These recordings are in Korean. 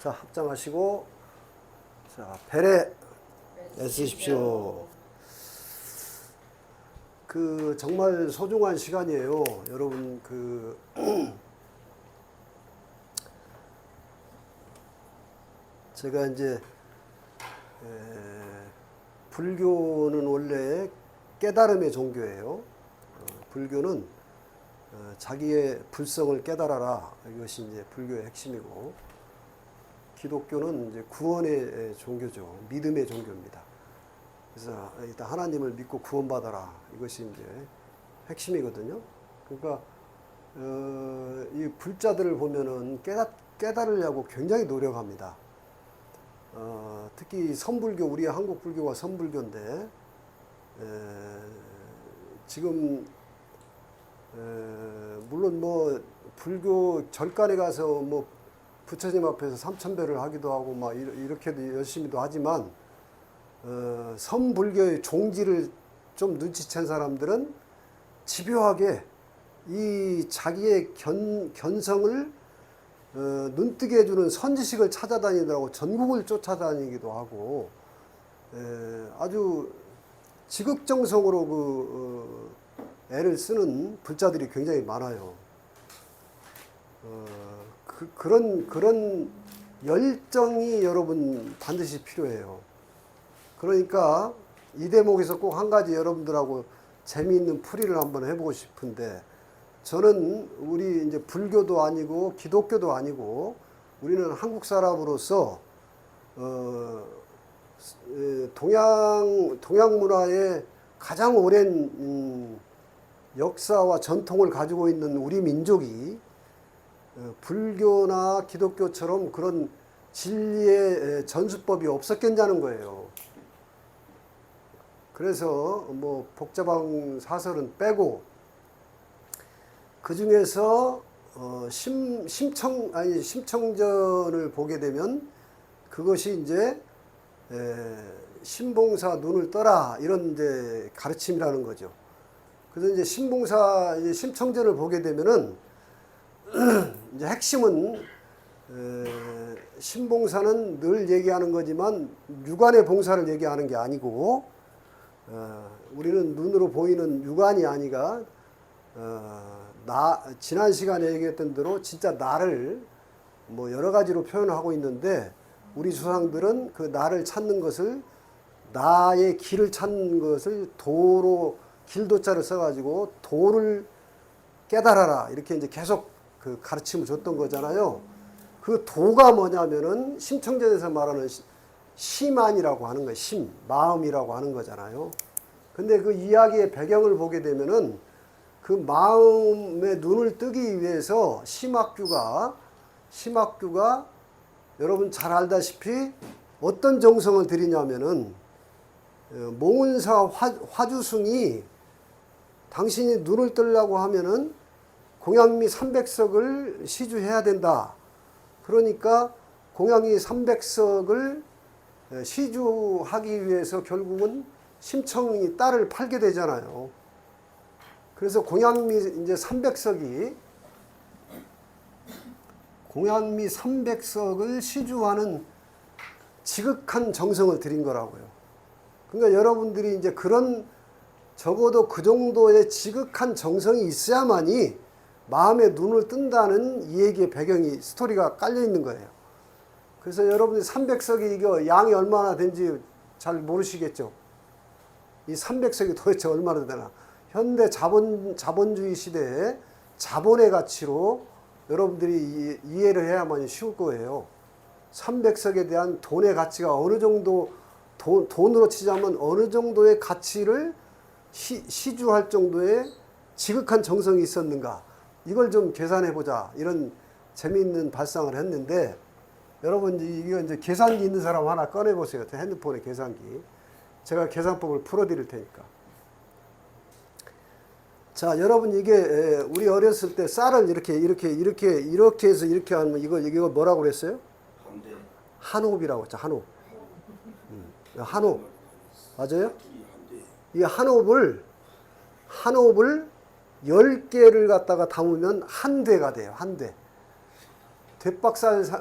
자, 합장하시고, 자, 배례 애쓰십시오. 정말 소중한 시간이에요. 여러분, 제가 이제, 불교는 원래 깨달음의 종교예요. 불교는 자기의 불성을 깨달아라. 이것이 이제 불교의 핵심이고, 기독교는 이제 구원의 종교죠. 믿음의 종교입니다. 그래서 일단 하나님을 믿고 구원받아라. 이것이 이제 핵심이거든요. 그러니까, 이 불자들을 보면은 깨달으려고 굉장히 노력합니다. 특히 선불교, 우리 한국 불교가 선불교인데, 지금, 물론 뭐, 불교 절간에 가서 뭐, 부처님 앞에서 삼천배를 하기도 하고, 막, 이렇게도 열심히도 하지만, 선불교의 종지를 좀 눈치챈 사람들은 집요하게 이 자기의 견성을 눈뜨게 해주는 선지식을 찾아다니더라고. 전국을 쫓아다니기도 하고, 아주 지극정성으로 애를 쓰는 불자들이 굉장히 많아요. 그런 열정이 여러분 반드시 필요해요. 그러니까 이 대목에서 꼭 한 가지 여러분들하고 재미있는 풀이를 한번 해보고 싶은데, 저는 우리 이제 불교도 아니고 기독교도 아니고 우리는 한국 사람으로서 동양 문화의 가장 오랜 역사와 전통을 가지고 있는 우리 민족이 불교나 기독교처럼 그런 진리의 전수법이 없었겠냐는 거예요. 그래서 뭐 복잡한 사설은 빼고 그 중에서 심청전을 보게 되면 그것이 이제 신봉사 눈을 떠라 이런 이제 가르침이라는 거죠. 그래서 이제 심청전을 보게 되면은 이제 핵심은 신봉사는 늘 얘기하는 거지만 육안의 봉사를 얘기하는 게 아니고, 우리는 눈으로 보이는 육안이 아니라 지난 시간에 얘기했던 대로 진짜 나를 뭐 여러 가지로 표현하고 있는데, 우리 조상들은 그 나를 찾는 것을, 나의 길을 찾는 것을 도로, 길도자를 써가지고 도를 깨달아라 이렇게 이제 계속 그 가르침을 줬던 거잖아요. 그 도가 뭐냐면은 심청전에서 말하는 심안이라고 하는 거예요. 심, 마음이라고 하는 거잖아요. 근데 그 이야기의 배경을 보게 되면은 그 마음의 눈을 뜨기 위해서 심학규가 여러분 잘 알다시피 어떤 정성을 들이냐면은, 몽은사 화주승이 당신이 눈을 뜨려고 하면은 공양미 300석을 시주해야 된다. 그러니까 공양미 300석을 시주하기 위해서 결국은 심청이 딸을 팔게 되잖아요. 그래서 공양미 이제 300석을 시주하는 지극한 정성을 들인 거라고요. 그러니까 여러분들이 이제 적어도 그 정도의 지극한 정성이 있어야만이 마음의 눈을 뜬다는 이 얘기의 배경이, 스토리가 깔려 있는 거예요. 그래서 여러분들이 300석이 이거 양이 얼마나 된지 잘 모르시겠죠. 이 300석이 도대체 얼마나 되나. 현대 자본주의 시대에 자본의 가치로 여러분들이 이해를 해야만 쉬울 거예요. 300석에 대한 돈의 가치가 어느 정도, 돈으로 치자면 어느 정도의 가치를 시주할 정도의 지극한 정성이 있었는가. 이걸 좀 계산해보자. 이런 재미있는 발상을 했는데, 여러분, 이거 이제 계산기 있는 사람 하나 꺼내보세요. 핸드폰에 계산기. 제가 계산법을 풀어드릴 테니까. 자, 여러분, 이게 우리 어렸을 때 쌀을 이렇게 해서 이렇게 하면 이거 뭐라고 그랬어요? 한옵이라고 했죠. 한옵. 한옵. 맞아요? 이 한옵을 10개를 갖다가 담으면 한 대가 돼요. 한 대.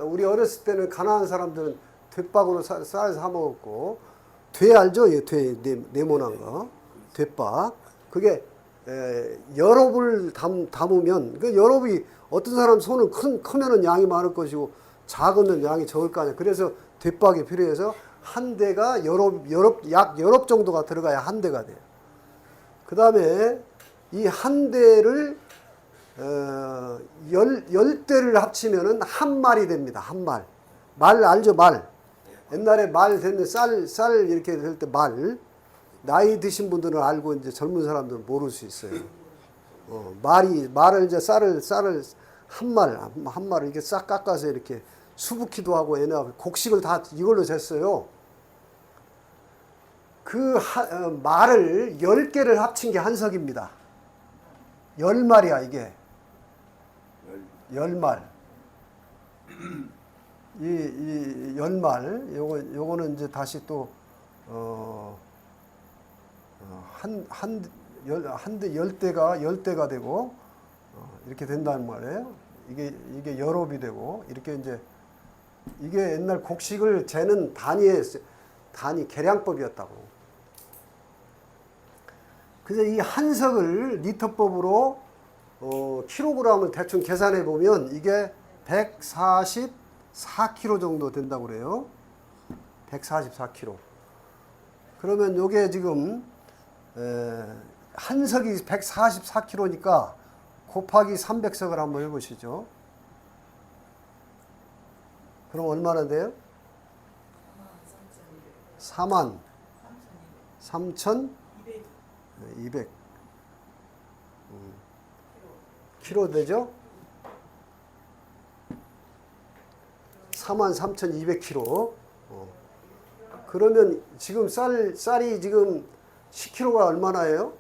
우리 어렸을 때는 가난한 사람들은 돛박으로 쌀 사 먹었고, 돼 알죠? 예, 돼, 네모난 거. 돛박. 그게 여롭을 담으면, 그 여롭이 어떤 사람 손은 크면은 양이 많을 것이고, 작으면 양이 적을 거 아니야. 그래서 돛박이 필요해서 한 대가 약 여롭 정도가 들어가야 한 대가 돼요. 그 다음에 이 한 대를 열 대를 합치면은 한 말이 됩니다. 한 말. 말 알죠? 말. 옛날에 말 되면 쌀 이렇게 될 때 말. 나이 드신 분들은 알고 이제 젊은 사람들은 모를 수 있어요. 말을 이제 쌀을 한 말을 이렇게 싹 깎아서 이렇게 수북히도 하고 얘네 곡식을 다 이걸로 쟀어요. 그 말을 10개를 합친 게 한 석입니다. 10말이야 이게. 10말. 이 10말 요거는 이제 다시 또 열 대가 되고 이렇게 된다는 말이에요. 이게 여롭이 되고 이렇게 이제 이게 옛날 곡식을 재는 단위 계량법이었다고. 그래서 이 한 석을 리터법으로 킬로그램을 대충 계산해 보면 이게 144kg 정도 된다고 그래요. 144kg. 그러면 요게 지금 한 석이 144kg니까 곱하기 300석을 한번 해보시죠. 그럼 얼마나 돼요? 43,200 키로 되죠? 43,200kg. 그러면 지금 쌀이 지금 10kg가 얼마나예요?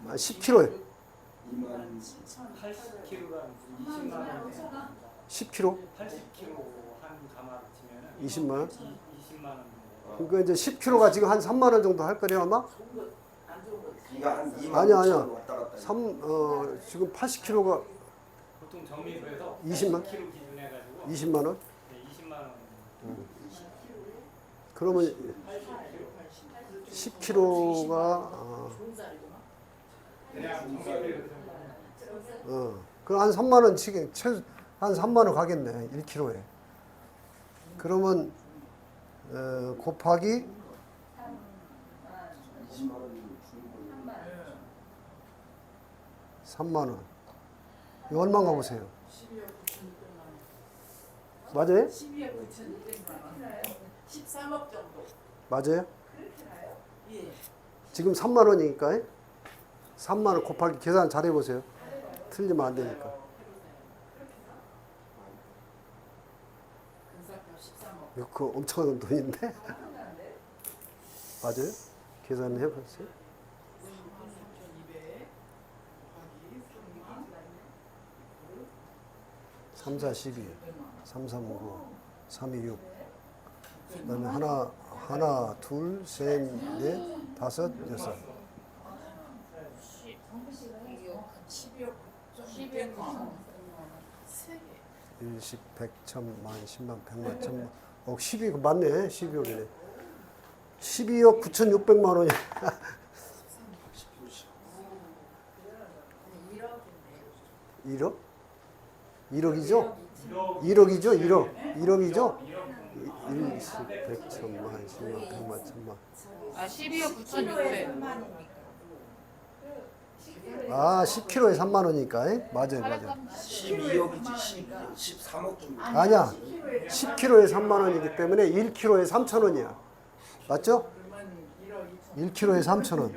10kg. 80kg가 20만 원. 10kg? 80kg 한 가마로 치면은 20만 원? 20만 원. 그러니까 이제 10kg가 지금 한 3만 원 정도 할 거래요, 아마? 아니야. 지금 80kg가 보통 정미소에서 20만? 80kg 기준 해가지고 20만 원? 네, 20만 원. 그러면 10kg가 그냥 정미소에서 그럼 한 3만 원 치게 한 3만 원 가겠네. 1kg에. 그러면 곱하기 3만 원. 이거 얼마인가 보세요. 12억 9,600만 원. 맞아요? 12억 9,600만 원. 13억 정도. 맞아요? 예. 지금 3만 원이니까 3만 원 곱하기 계산 잘 해보세요. 틀리면 안 되니까. 근사값 13억. 이거 그 엄청난 돈인데? 맞아요? 계산 해봤어요? 3,200 3, 4, 12, 3, 3, 9, 3, 2, 6. 그 다음에 하나, 둘, 셋, 넷, 다섯, 여섯. 12억 9,600만 원. 3개. 1, 10, 100, 1000만, 10만, 100만, 1000만. 12억 맞네. 12억이네. 12억 9,600만 원이. 1억? 1억이죠? 1억이죠? 1억. 1억이죠? 1, 10, 100, 1000만, 10만, 100만, 1000만. 아, 12억 9,600. 아, 10kg에 3만 원이니까. 맞아요. 12억이지 13억 정도. 아니야. 10kg에 3만 원이기 때문에 1kg에 3천 원이야. 맞죠? 1kg에 3천 원.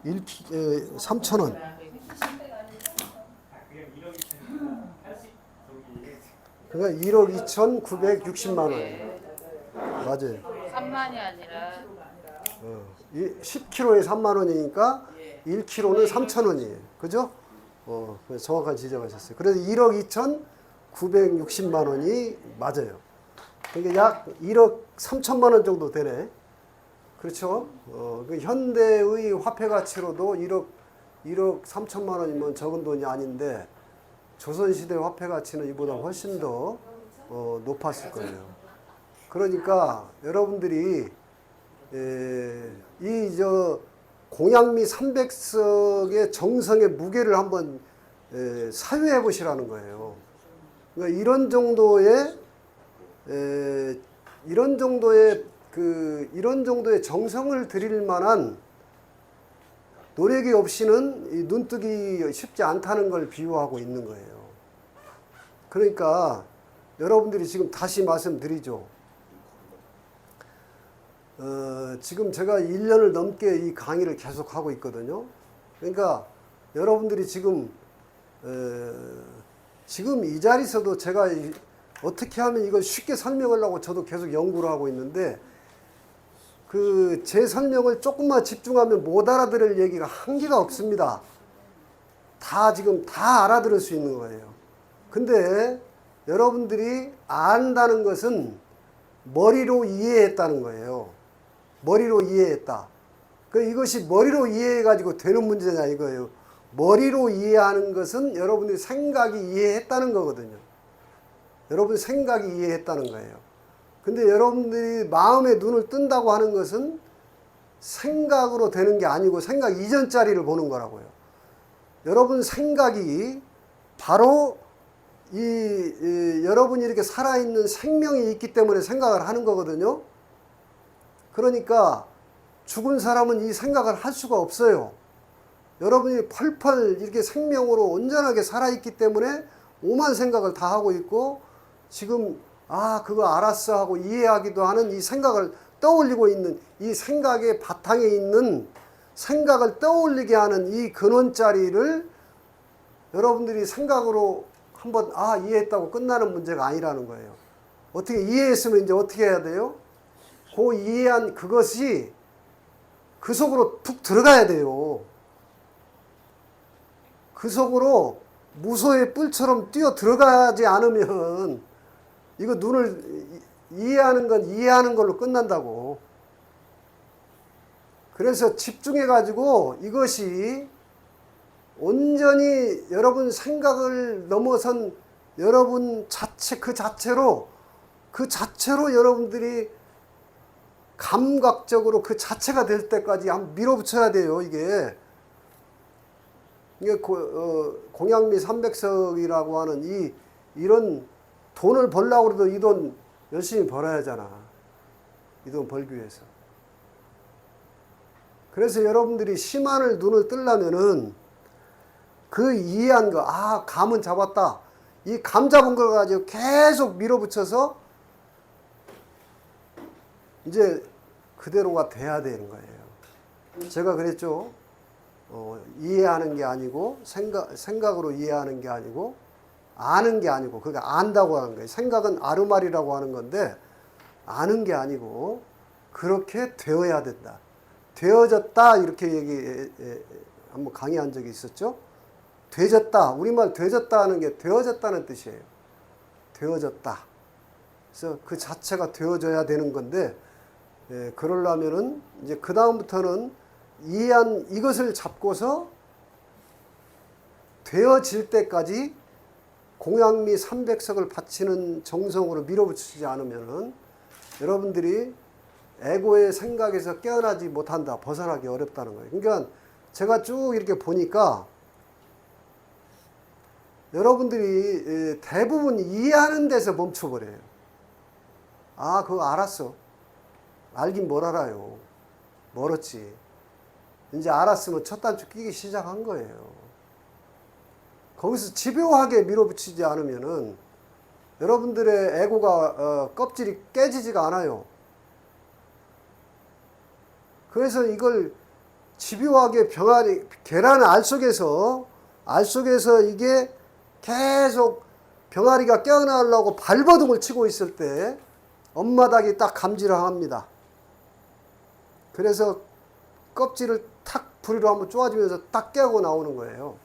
아니, 3천 원. 그러니까 1억 2,960만 원이에요. 맞아요. 3만이 아니라 10kg에 3만 원이니까 1kg는 3천 원이에요. 그죠? 그래서 정확한 지적하셨어요. 그래서 1억 2,960만 원이 맞아요. 그러니까 약 1억 3천만 원 정도 되네. 그렇죠? 그 현대의 화폐 가치로도 1억 1억 3천만 원이면 적은 돈이 아닌데 조선시대 화폐 가치는 이보다 훨씬 더 높았을 거예요. 그러니까 여러분들이 이 공양미 300석의 정성의 무게를 한번 사유해 보시라는 거예요. 그러니까 이런 정도의 정성을 들일 만한 노력이 없이는 이 눈뜨기 쉽지 않다는 걸 비유하고 있는 거예요. 그러니까 여러분들이 지금 다시 말씀드리죠. 지금 제가 1년을 넘게 이 강의를 계속 하고 있거든요. 그러니까 여러분들이 지금 이 자리에서도 제가 어떻게 하면 이걸 쉽게 설명하려고 저도 계속 연구를 하고 있는데 제 설명을 조금만 집중하면 못 알아들을 얘기가 한계가 없습니다. 지금 다 알아들을 수 있는 거예요. 근데 여러분들이 안다는 것은 머리로 이해했다는 거예요. 머리로 이해했다. 이것이 머리로 이해해가지고 되는 문제냐 이거예요. 머리로 이해하는 것은 여러분들이 생각이 이해했다는 거거든요. 여러분 생각이 이해했다는 거예요. 근데 여러분들이 마음의 눈을 뜬다고 하는 것은 생각으로 되는 게 아니고 생각 이전짜리를 보는 거라고요. 여러분 생각이 바로 여러분이 이렇게 살아있는 생명이 있기 때문에 생각을 하는 거거든요. 그러니까 죽은 사람은 이 생각을 할 수가 없어요. 여러분이 펄펄 이렇게 생명으로 온전하게 살아있기 때문에 오만 생각을 다 하고 있고 지금 그거 알았어 하고 이해하기도 하는 이 생각을 떠올리고 있는 이 생각의 바탕에 있는 생각을 떠올리게 하는 이 근원자리를 여러분들이 생각으로 한번 이해했다고 끝나는 문제가 아니라는 거예요. 어떻게 이해했으면 이제 어떻게 해야 돼요? 그 이해한 그것이 그 속으로 툭 들어가야 돼요. 그 속으로 무소의 뿔처럼 뛰어 들어가지 않으면 이거 눈을 이해하는 건 이해하는 걸로 끝난다고. 그래서 집중해 가지고 이것이 온전히 여러분 생각을 넘어선 여러분 그 자체로 여러분들이 감각적으로 그 자체가 될 때까지 한번 밀어붙여야 돼요. 이게 공양미 300석이라고 하는 이런 돈을 벌려고 해도 이 돈 열심히 벌어야 하잖아. 이 돈 벌기 위해서. 그래서 여러분들이 심한을 눈을 뜨려면은 그 이해한 거, 감은 잡았다. 이 감 잡은 걸 가지고 계속 밀어붙여서 이제 그대로가 돼야 되는 거예요. 제가 그랬죠. 이해하는 게 아니고 생각으로 이해하는 게 아니고 아는 게 아니고 그러니까 안다고 하는 거예요. 생각은 아르말이라고 하는 건데 아는 게 아니고 그렇게 되어야 된다. 되어졌다 이렇게 한번 강의한 적이 있었죠. 되졌다. 우리말 되졌다 하는 게 되어졌다는 뜻이에요. 되어졌다. 그래서 그 자체가 되어져야 되는 건데 그러려면은 이제 그 다음부터는 이해한 이것을 잡고서 되어질 때까지 공양미 300석을 바치는 정성으로 밀어붙이지 않으면은 여러분들이 에고의 생각에서 깨어나지 못한다. 벗어나기 어렵다는 거예요. 그러니까 제가 쭉 이렇게 보니까 여러분들이 대부분 이해하는 데서 멈춰버려요. 그거 알았어. 알긴 뭘 알아요. 멀었지. 이제 알았으면 첫 단추 끼기 시작한 거예요. 거기서 집요하게 밀어붙이지 않으면은 여러분들의 에고가 껍질이 깨지지가 않아요. 그래서 이걸 집요하게 계란 알 속에서 이게 계속 병아리가 깨어나려고 발버둥을 치고 있을 때 엄마 닭이 딱 감지를 합니다. 그래서 껍질을 탁 부리로 한번 쪼아주면서 딱 깨고 나오는 거예요.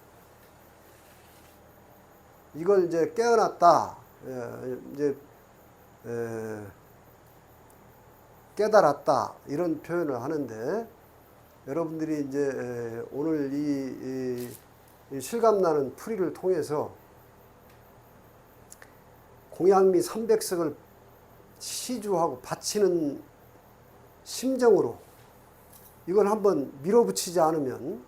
이걸 이제 깨어났다. 이제 깨달았다. 이런 표현을 하는데 여러분들이 이제 오늘 이 실감나는 풀이를 통해서 공양미 300석을 시주하고 바치는 심정으로 이걸 한번 밀어붙이지 않으면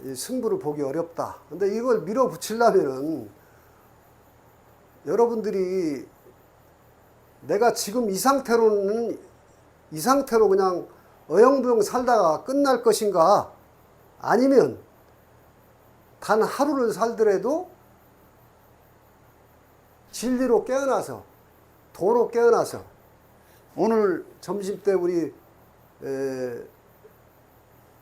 이 승부를 보기 어렵다. 근데 이걸 밀어붙이려면은 여러분들이 내가 지금 이 상태로 그냥 어영부영 살다가 끝날 것인가, 아니면 단 하루를 살더라도 진리로 깨어나서, 도로 깨어나서, 오늘 점심때 우리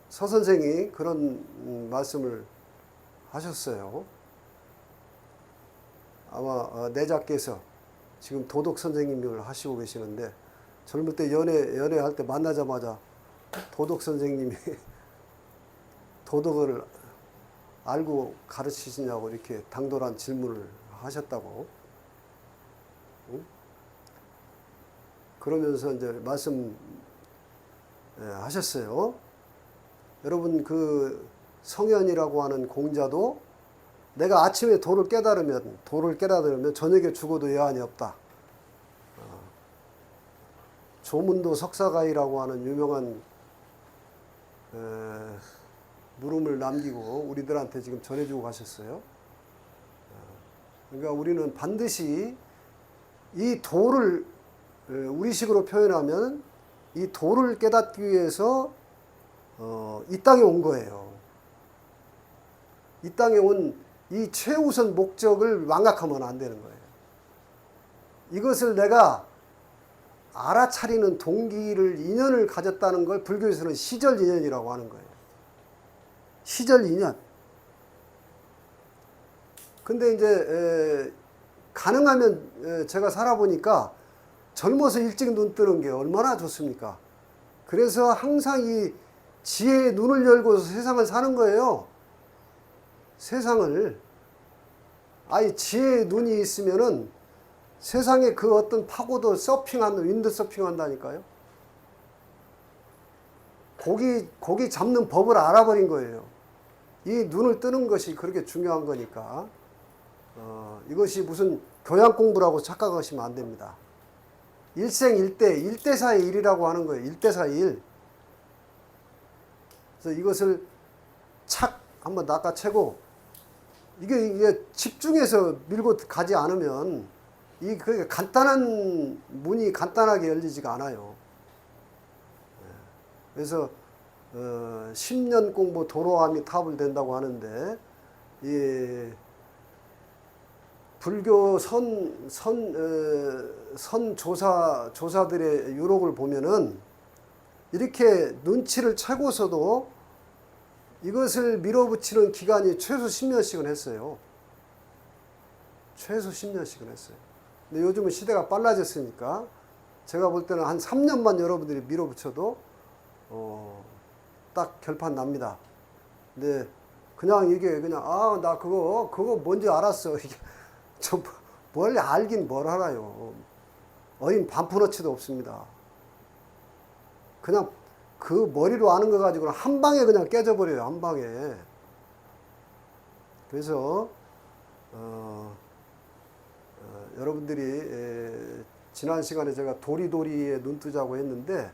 서 선생이 그런 말씀을 하셨어요. 아마 내자께서 지금 도덕 선생님을 하시고 계시는데, 젊을 때 연애할 때 만나자마자 도덕 선생님이 도덕을 알고 가르치시냐고 이렇게 당돌한 질문을 하셨다고. 응? 그러면서 이제 말씀 하셨어요. 여러분, 그 성현이라고 하는 공자도 내가 아침에 도를 깨달으면 저녁에 죽어도 여한이 없다. 조문도 석사가이라고 하는 유명한 물음을 남기고 우리들한테 지금 전해주고 가셨어요. 그러니까 우리는 반드시 이 도를, 우리식으로 표현하면 이 도를 깨닫기 위해서 이 땅에 온 거예요. 이 땅에 온 이 최우선 목적을 망각하면 안 되는 거예요. 이것을 내가 알아차리는 동기를, 인연을 가졌다는 걸 불교에서는 시절 인연이라고 하는 거예요. 시절 인연. 근데 이제 가능하면 제가 살아보니까 젊어서 일찍 눈 뜨는 게 얼마나 좋습니까? 그래서 항상 이 지혜의 눈을 열고 세상을 사는 거예요. 세상을. 아니, 지혜의 눈이 있으면은 세상에 그 어떤 파고도 윈드 서핑 한다니까요. 고기 잡는 법을 알아버린 거예요. 이 눈을 뜨는 것이 그렇게 중요한 거니까. 이것이 무슨 교양 공부라고 착각하시면 안 됩니다. 일생일대, 일대사의 일이라고 하는 거예요. 일대사의 일. 그래서 이것을 착 한번 낚아채고, 이게 집중해서 밀고 가지 않으면 그게 간단한 문이 간단하게 열리지가 않아요. 그래서 10년 공부 도로함이 탑을 된다고 하는데, 이 불교 조사들의 유록을 보면은 이렇게 눈치를 채고서도 이것을 밀어붙이는 기간이 최소 10년씩은 했어요. 최소 10년씩은 했어요. 근데 요즘은 시대가 빨라졌으니까 제가 볼 때는 한 3년만 여러분들이 밀어붙여도 딱 결판 납니다. 근데 그냥 이게 그냥 나 그거 뭔지 알았어. 이게 뭘 알긴 뭘 알아요. 어인 반푼어치도 없습니다. 그냥 그 머리로 아는 거 가지고는 한 방에 그냥 깨져버려요. 한 방에. 그래서 여러분들이 지난 시간에 제가 도리도리에 눈 뜨자고 했는데,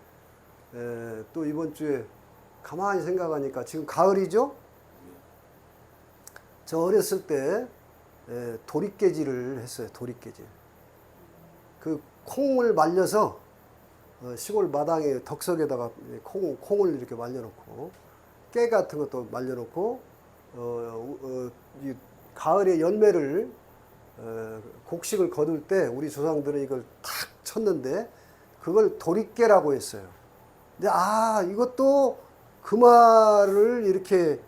또 이번 주에 가만히 생각하니까 지금 가을이죠? 저 어렸을 때 도리깨질을 했어요. 도리깨질. 그 콩을 말려서 시골 마당에 덕석에다가 콩을 이렇게 말려놓고, 깨 같은 것도 말려놓고, 이 가을에 열매를 곡식을 거둘 때 우리 조상들은 이걸 탁 쳤는데 그걸 도리깨라고 했어요. 근데 이것도 그 말을 이렇게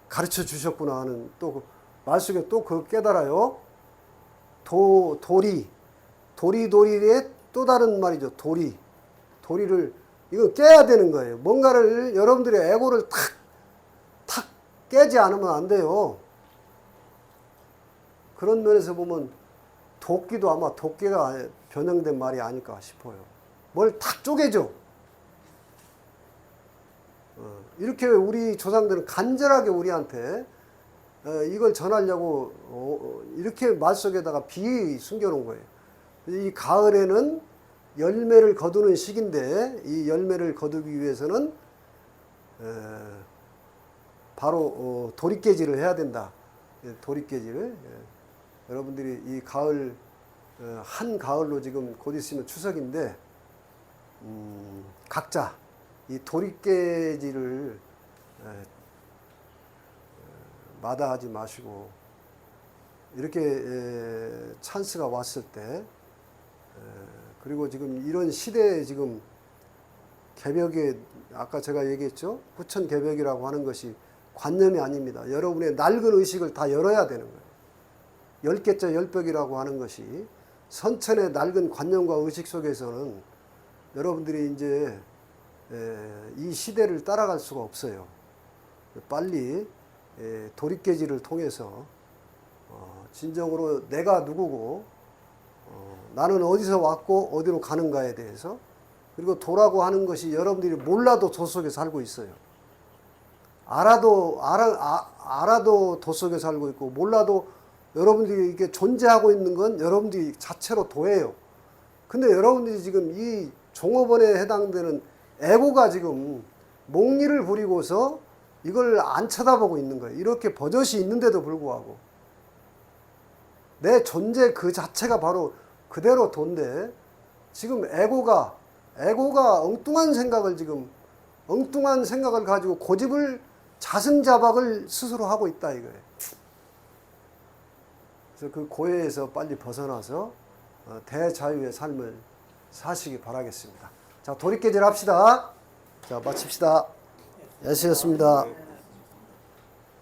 가르쳐 주셨구나 하는, 또 말 속에 또 그걸 깨달아요. 도리도리의 또 다른 말이죠. 도리를 이거 깨야 되는 거예요. 뭔가를 여러분들의 에고를 탁 깨지 않으면 안 돼요. 그런 면에서 보면 도끼도 아마 도끼가 변형된 말이 아닐까 싶어요. 뭘 탁 쪼개줘. 이렇게 우리 조상들은 간절하게 우리한테 이걸 전하려고 이렇게 말 속에다가 비히 숨겨놓은 거예요. 이 가을에는 열매를 거두는 시기인데 이 열매를 거두기 위해서는 바로 도리깨질을 해야 된다. 도리깨질. 여러분들이 이 가을 한 가을로 지금 곧 있으면 추석인데 각자 이 도리깨질을 마다하지 마시고 이렇게 찬스가 왔을 때 그리고 지금 이런 시대에 지금 개벽에 아까 제가 얘기했죠. 후천 개벽이라고 하는 것이 관념이 아닙니다. 여러분의 낡은 의식을 다 열어야 되는 거예요. 10개째 열벽이라고 하는 것이 선천의 낡은 관념과 의식 속에서는 여러분들이 이제 이 시대를 따라갈 수가 없어요. 빨리 도리깨질을 통해서 진정으로 내가 누구고 나는 어디서 왔고 어디로 가는가에 대해서 그리고 도라고 하는 것이 여러분들이 몰라도 도 속에 살고 있어요. 알아도 도 속에 살고 있고 몰라도 여러분들이 이렇게 존재하고 있는 건 여러분들이 자체로 도예요. 근데 여러분들이 지금 이 종업원에 해당되는 에고가 지금 몽리를 부리고서 이걸 안 쳐다보고 있는 거예요. 이렇게 버젓이 있는데도 불구하고 내 존재 그 자체가 바로 그대로 돈데 지금 에고가 엉뚱한 생각을 가지고 고집을 자승자박을 스스로 하고 있다 이거예요. 그래서 그 고해에서 빨리 벗어나서 대자유의 삶을 사시기 바라겠습니다. 자, 도리깨질 합시다. 자, 마칩시다. 애쓰셨습니다.